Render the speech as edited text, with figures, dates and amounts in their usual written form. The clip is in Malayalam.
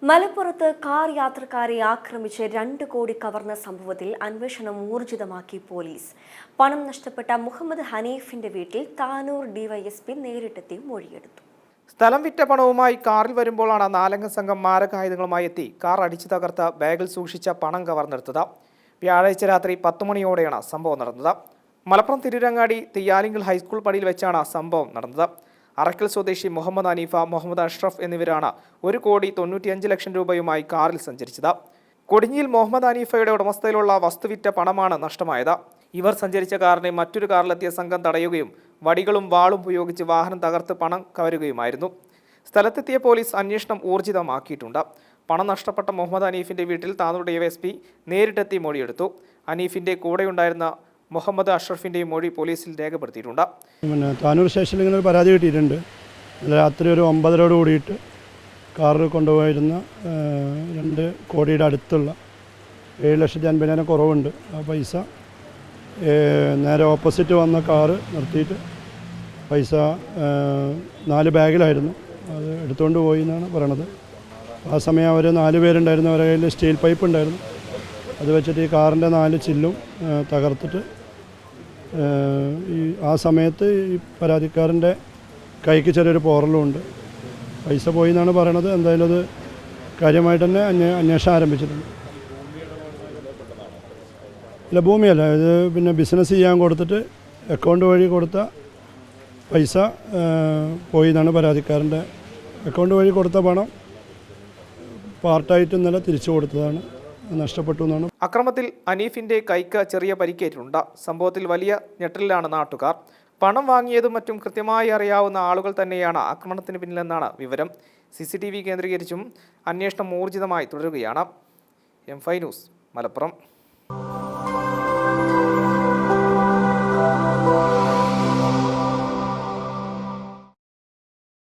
മലപ്പുറത്ത് കാർ യാത്രക്കാരെ ആക്രമിച്ച് 2 കോടി കവർന്ന സംഭവത്തിൽ അന്വേഷണം ഊർജിതമാക്കി പോലീസ്. പണം നഷ്ടപ്പെട്ട മുഹമ്മദ് ഹനീഫിന്റെ വീട്ടിൽ താനൂർ ഡിവൈഎസ്പി നേരിട്ടെത്തി മൊഴിയെടുത്തു. സ്ഥലം വിറ്റ പണവുമായി കാറിൽ വരുമ്പോഴാണ് 4 അംഗ സംഘം മാരകായുധങ്ങളുമായി എത്തി കാർ അടിച്ചു തകർത്ത് ബാഗിൽ സൂക്ഷിച്ച പണം കവർന്നെടുത്തത്. വ്യാഴാഴ്ച രാത്രി 10 മണിയോടെയാണ് സംഭവം നടന്നത്. മലപ്പുറം തിരുരങ്ങാടി തെയ്യാലിങ്കൽ ഹൈസ്കൂൾ പടിയിൽ വെച്ചാണ് സംഭവം നടന്നത്. അറക്കൽ സ്വദേശി മുഹമ്മദ് ഹനീഫ, മുഹമ്മദ് അഷ്റഫ് എന്നിവരാണ് 1,95 ലക്ഷം രൂപയുമായി കാറിൽ സഞ്ചരിച്ചത്. കൊടിഞ്ഞിയിൽ മുഹമ്മദ് ഹനീഫയുടെ ഉടമസ്ഥയിലുള്ള വസ്തുവിറ്റ പണമാണ് നഷ്ടമായത്. ഇവർ സഞ്ചരിച്ച കാറിനെ മറ്റൊരു കാറിലെത്തിയ സംഘം തടയുകയും വടികളും വാളും ഉപയോഗിച്ച് വാഹനം തകർത്ത് പണം കവരുകയുമായിരുന്നു. സ്ഥലത്തെത്തിയ പോലീസ് അന്വേഷണം ഊർജിതമാക്കിയിട്ടുണ്ട്. പണം നഷ്ടപ്പെട്ട മുഹമ്മദ് ഹനീഫിന്റെ വീട്ടിൽ താനൂർ ഡിവൈഎസ്പി നേരിട്ടെത്തി മൊഴിയെടുത്തു. ഹനീഫിന്റെ കൂടെയുണ്ടായിരുന്ന മുഹമ്മദ് അഷ്റഫിൻ്റെയും മൊഴി പോലീസിൽ രേഖപ്പെടുത്തിയിട്ടുണ്ട്. താനൂർ സ്റ്റേഷനിൽ ഇങ്ങനെ ഒരു പരാതി കിട്ടിയിട്ടുണ്ട്. രാത്രി ഒരു 9:30 കൂടിയിട്ട് കാറിൽ കൊണ്ടുപോയിരുന്ന 2 കോടിയുടെ അടുത്തുള്ള 7,50,000 കുറവുണ്ട്. ആ പൈസ നേരെ ഓപ്പോസിറ്റ് വന്ന കാറ് നിർത്തിയിട്ട് പൈസ 4 ബാഗിലായിരുന്നു. അത് എടുത്തുകൊണ്ട് പോയി എന്നാണ് പറയണത്. ആ സമയം അവർ 4 പേരുണ്ടായിരുന്നു. അവരുടെ കയ്യിൽ സ്റ്റീൽ പൈപ്പ് ഉണ്ടായിരുന്നു. അത് വെച്ചിട്ട് ഈ കാറിൻ്റെ 4 ചില്ലും തകർത്തിട്ട് ആ സമയത്ത് ഈ പരാതിക്കാരൻ്റെ കൈക്ക് ചെറിയൊരു പോറലുമുണ്ട്. പൈസ പോയി എന്നാണ് പറയണത്. എന്തായാലും അത് കാര്യമായിട്ട് തന്നെ അന്വേഷണം ആരംഭിച്ചിട്ടുണ്ട്. ഇല്ല, ഭൂമിയല്ല, ഇത് പിന്നെ ബിസിനസ് ചെയ്യാൻ കൊടുത്തിട്ട് അക്കൗണ്ട് വഴി കൊടുത്ത പൈസ പോയി എന്നാണ് പരാതിക്കാരൻ്റെ. അക്കൗണ്ട് വഴി കൊടുത്ത പണം പാർട്ടായിട്ട് ഇന്നലെ തിരിച്ചു കൊടുത്തതാണ്. നഷ്ടപ്പെട്ടു എന്നാണ്. അക്രമത്തിൽ ഹനീഫിന്റെ കൈക്ക് ചെറിയ പരിക്കേറ്റിട്ടുണ്ട്. സംഭവത്തിൽ വലിയ ഞെട്ടലിലാണ് നാട്ടുകാർ. പണം വാങ്ങിയതും മറ്റും കൃത്യമായി അറിയാവുന്ന ആളുകൾ തന്നെയാണ് ആക്രമണത്തിന് പിന്നിലെന്നാണ് വിവരം. CCTV കേന്ദ്രീകരിച്ചും അന്വേഷണം ഊർജിതമായി തുടരുകയാണ്. M5 news, Malappuram.